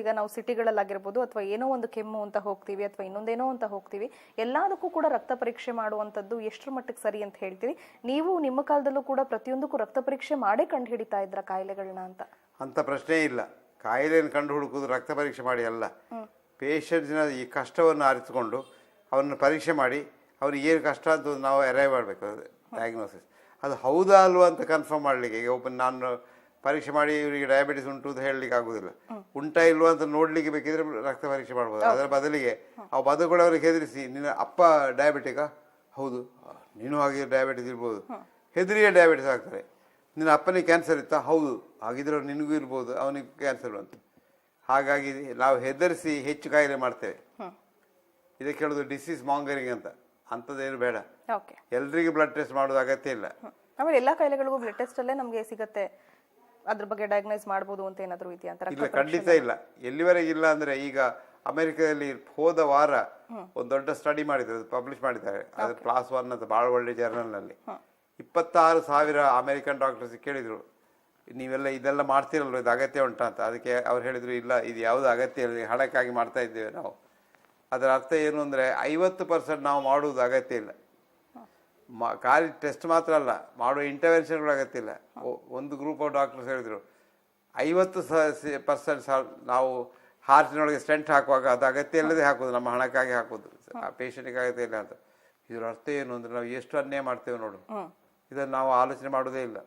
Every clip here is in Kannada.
ಈಗ ನಾವು ಸಿಟಿಗಳಲ್ಲಾಗಿರ್ಬೋದು ಅಥವಾ ಏನೋ ಒಂದು ಕೆಮ್ಮು ಅಂತ ಹೋಗ್ತೀವಿ ಅಥವಾ ಇನ್ನೊಂದೇನೋ ಅಂತ ಹೋಗ್ತೀವಿ, ಎಲ್ಲದಕ್ಕೂ ಕೂಡ ರಕ್ತ ಪರೀಕ್ಷೆ ಮಾಡುವಂಥದ್ದು ಎಷ್ಟರ ಮಟ್ಟಿಗೆ ಸರಿ ಅಂತ ಹೇಳ್ತೀವಿ? ನೀವು ನಿಮ್ಮ ಕಾಲದಲ್ಲೂ ಕೂಡ ಪ್ರತಿಯೊಂದಕ್ಕೂ ರಕ್ತ ಪರೀಕ್ಷೆ ಮಾಡೇ ಕಂಡು ಹಿಡಿತಾ ಇದ್ರ ಕಾಯಿಲೆಗಳನ್ನ ಅಂತ ಪ್ರಶ್ನೆ ಇಲ್ಲ. ಕಾಯಿಲೆಯನ್ನು ಕಂಡು ಹುಡುಕುವುದು ರಕ್ತ ಪರೀಕ್ಷೆ ಮಾಡಿ ಅಲ್ಲ, ಪೇಷಂಟ್ಸಿನ ಈ ಕಷ್ಟವನ್ನು ಅರಿತುಕೊಂಡು ಅವನ್ನ ಪರೀಕ್ಷೆ ಮಾಡಿ ಅವ್ರಿಗೆ ಏನು ಕಷ್ಟ ಅಂತ ನಾವು ಅರೈವ್ ಮಾಡಬೇಕು ಡಯಾಗ್ನೋಸಿಸ್. ಅದು ಹೌದಾ ಅಲ್ವಾ ಅಂತ ಕನ್ಫರ್ಮ್ ಮಾಡಲಿಕ್ಕೆ ಈಗ ನಾನು ಪರೀಕ್ಷೆ ಮಾಡಿ ಇವರಿಗೆ ಡಯಾಬಿಟಿಸ್ ಉಂಟು ಅಂತ ಹೇಳಲಿಕ್ಕೆ ಆಗೋದಿಲ್ಲ. ಉಂಟಾ ಇಲ್ವಾ ಅಂತ ನೋಡ್ಲಿಕ್ಕೆ ಬೇಕಿದ್ರೆ ರಕ್ತ ಪರೀಕ್ಷೆ ಮಾಡ್ಬೋದು. ಅದರ ಬದಲಿಗೆ ಆ ಬದುಗಳು ಅವ್ರಿಗೆ ಹೆದರಿಸಿ, ನಿನ್ನ ಅಪ್ಪ ಡಯಾಬಿಟಿಕಾ? ಹೌದು. ನೀನು ಹಾಗೆ ಡಯಾಬಿಟಿಸ್ ಇರ್ಬೋದು. ಹೆದರಿಯೇ ಡಯಾಬಿಟಿಸ್ ಆಗ್ತಾರೆ. ನಿನ್ನ ಅಪ್ಪನಿಗೆ ಕ್ಯಾನ್ಸರ್ ಇತ್ತಾ? ಹೌದು. ಹಾಗಿದ್ರೆ ನಿನಗೂ ಇರ್ಬೋದು, ಅವನಿಗೆ ಕ್ಯಾನ್ಸರ್ ಅಂತ. ಹಾಗಾಗಿ ನಾವು ಹೆದರಿಸಿ ಹೆಚ್ಚು ಕಾಯಿಲೆ ಮಾಡ್ತೇವೆ. ಇದಕ್ಕೆ ಹೇಳೋದು ಡಿಸೀಸ್ ಮಾಂಗರಿಂಗ್ ಅಂತ. ಅಂಥದ್ದೇನು ಬೇಡ. ಎಲ್ರಿಗೂ ಬ್ಲಡ್ ಟೆಸ್ಟ್ ಮಾಡೋದು ಅಗತ್ಯ ಇಲ್ಲ. ಆಮೇಲೆ ಎಲ್ಲಾ ಕಾಯಿಲೆಗಳಿಗೂ ಬ್ಲಡ್ ಟೆಸ್ಟ್ ಅಲ್ಲೇ ನಮಗೆ ಸಿಗುತ್ತೆ, ಅದ್ರ ಬಗ್ಗೆ ಡಯಾಗ್ನೈಸ್ ಮಾಡಬಹುದು ಅಂತ ಏನಾದರೂ ಇದೆಯಾ ಅಂತ? ಇಲ್ಲ, ಖಂಡಿತ ಇಲ್ಲ. ಎಲ್ಲಿವರೆಗೆ ಇಲ್ಲ ಅಂದ್ರೆ, ಈಗ ಅಮೆರಿಕದಲ್ಲಿ ಹೋದ ವಾರ ಒಂದು ದೊಡ್ಡ ಸ್ಟಡಿ ಮಾಡಿದ್ದಾರೆ, ಪಬ್ಲಿಷ್ ಮಾಡಿದ್ದಾರೆ. ಅದು ಕ್ಲಾಸ್ 1 ಅಂತ ಬಹಳ ಒಳ್ಳೆ ಜರ್ನಲ್ ನಲ್ಲಿ. 26,000 ಅಮೆರಿಕನ್ ಡಾಕ್ಟರ್ಸ್ ಕೇಳಿದ್ರು, ನೀವೆಲ್ಲ ಇದೆಲ್ಲ ಮಾಡ್ತಿರಲ್ವ, ಇದು ಅಗತ್ಯ ಉಂಟಾ ಅಂತ. ಅದಕ್ಕೆ ಅವ್ರು ಹೇಳಿದ್ರು, ಇಲ್ಲ, ಇದು ಯಾವುದು ಅಗತ್ಯ ಇಲ್ಲ, ಹಣಕ್ಕಾಗಿ ಮಾಡ್ತಾ ಇದ್ದೇವೆ ನಾವು. ಅದರ ಅರ್ಥ ಏನು ಅಂದರೆ 50% ನಾವು ಮಾಡುವುದು ಅಗತ್ಯ ಇಲ್ಲ. ಖಾಲಿ ಟೆಸ್ಟ್ ಮಾತ್ರ ಅಲ್ಲ, ಮಾಡುವ ಇಂಟರ್ವೆನ್ಷನ್ಗಳು ಅಗತ್ಯ ಇಲ್ಲ. ಒಂದು ಗ್ರೂಪ್ ಆಫ್ ಡಾಕ್ಟರ್ಸ್ ಹೇಳಿದರು, 50% ನಾವು ಹಾರ್ಟಿನೊಳಗೆ ಸ್ಟೆಂಟ್ ಹಾಕುವಾಗ ಅದು ಅಗತ್ಯ ಇಲ್ಲದೆ ಹಾಕೋದು, ನಮ್ಮ ಹಣಕ್ಕಾಗಿ ಹಾಕೋದು, ಆ ಪೇಷಂಟಿಗೆ ಅಗತ್ಯ ಇಲ್ಲ ಅಂತ. ಇದರ ಅರ್ಥ ಏನು ಅಂದರೆ ನಾವು ಎಷ್ಟು ಅನ್ಯಾಯ ಮಾಡ್ತೇವೆ ನೋಡು. ಇದನ್ನು ನಾವು ಆಲೋಚನೆ ಮಾಡೋದೇ ಇಲ್ಲ.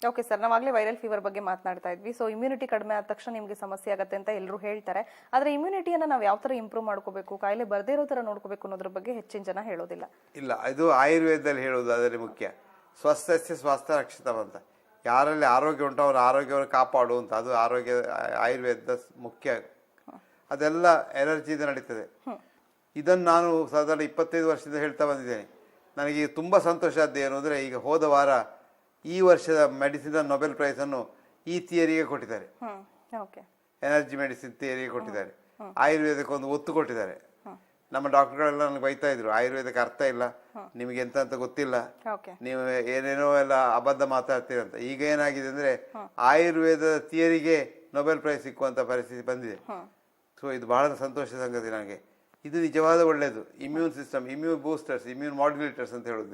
ಓಕೆ ಸರ್, ನಾವಾಗಲೇ ವೈರಲ್ ಫೀವರ್ ಬಗ್ಗೆ ಮಾತನಾಡ್ತಾ ಇದ್ವಿ. ಸೊ ಇಮ್ಯುನಿಟಿ ಕಡಿಮೆ ಆದ ತಕ್ಷಣ ನಿಮಗೆ ಸಮಸ್ಯೆ ಆಗುತ್ತೆ ಅಂತ ಎಲ್ಲರೂ ಹೇಳ್ತಾರೆ. ಆದರೆ ಇಮ್ಯುನಿಟಿಯನ್ನು ನಾವು ಯಾವ ಥರ ಇಂಪ್ರೂವ್ ಮಾಡ್ಕೋಬೇಕು, ಕಾಯಿಲೆ ಬರದೇ ಇರೋ ಥರ ನೋಡ್ಕೋಬೇಕು ಅನ್ನೋದ್ರ ಬಗ್ಗೆ ಹೆಚ್ಚಿನ ಜನ ಹೇಳೋದಿಲ್ಲ. ಇಲ್ಲ, ಇದು ಆಯುರ್ವೇದದಲ್ಲಿ ಹೇಳೋದು ಅದರಲ್ಲಿ ಮುಖ್ಯ. ಸ್ವಸ್ಥಸ್ಯ ಸ್ವಾಸ್ಥ್ಯ ರಕ್ಷಿತಂ ಅಂತ. ಯಾರಲ್ಲಿ ಆರೋಗ್ಯ ಉಂಟು ಅವರ ಆರೋಗ್ಯವನ್ನು ಕಾಪಾಡುವಂತ, ಅದು ಆರೋಗ್ಯ ಆಯುರ್ವೇದ ಮುಖ್ಯ. ಅದೆಲ್ಲ ಎನರ್ಜಿಯಿಂದ ನಡೀತದೆ. ಇದನ್ನು ನಾನು ಸಾಧಾರಣ 25 ವರ್ಷದಿಂದ ಹೇಳ್ತಾ ಬಂದಿದ್ದೇನೆ. ನನಗೆ ತುಂಬ ಸಂತೋಷ ಆದ್ದು ಏನು ಅಂದರೆ, ಈಗ ಹೋದ ವಾರ ಈ ವರ್ಷದ ಮೆಡಿಸಿನ್ ನೊಬೆಲ್ ಪ್ರೈಸ್ ಅನ್ನು ಈ ಥಿಯರಿಗೆ ಕೊಟ್ಟಿದ್ದಾರೆ. ಎನರ್ಜಿ ಮೆಡಿಸಿನ್ ಥಿಯರಿಗೆ ಕೊಟ್ಟಿದ್ದಾರೆ. ಆಯುರ್ವೇದಕ್ಕೆ ಒಂದು ಒತ್ತು ಕೊಟ್ಟಿದ್ದಾರೆ. ನಮ್ಮ ಡಾಕ್ಟರ್ಗಳೆಲ್ಲ ನನಗೆ ಬೈತಾ ಇದ್ರು, ಆಯುರ್ವೇದಕ್ಕೆ ಅರ್ಥ ಇಲ್ಲ, ನಿಮಗೆ ಎಂತ ಅಂತ ಗೊತ್ತಿಲ್ಲ, ನೀವು ಏನೇನೋ ಎಲ್ಲ ಅಬದ್ಧ ಮಾತಾಡ್ತೀರಂತ. ಈಗ ಏನಾಗಿದೆ ಅಂದ್ರೆ ಆಯುರ್ವೇದದ ಥಿಯರಿಗೆ ನೊಬೆಲ್ ಪ್ರೈಸ್ ಸಿಕ್ಕುವಂತ ಪರಿಸ್ಥಿತಿ ಬಂದಿದೆ. ಸೊ ಇದು ಬಹಳ ಸಂತೋಷದ ಸಂಗತಿ ನನಗೆ. ಇದು ನಿಜವಾದ ಒಳ್ಳೆಯದು. Immune system, immune boosters, immune modulators ಅಂತ ಹೇಳೋದು.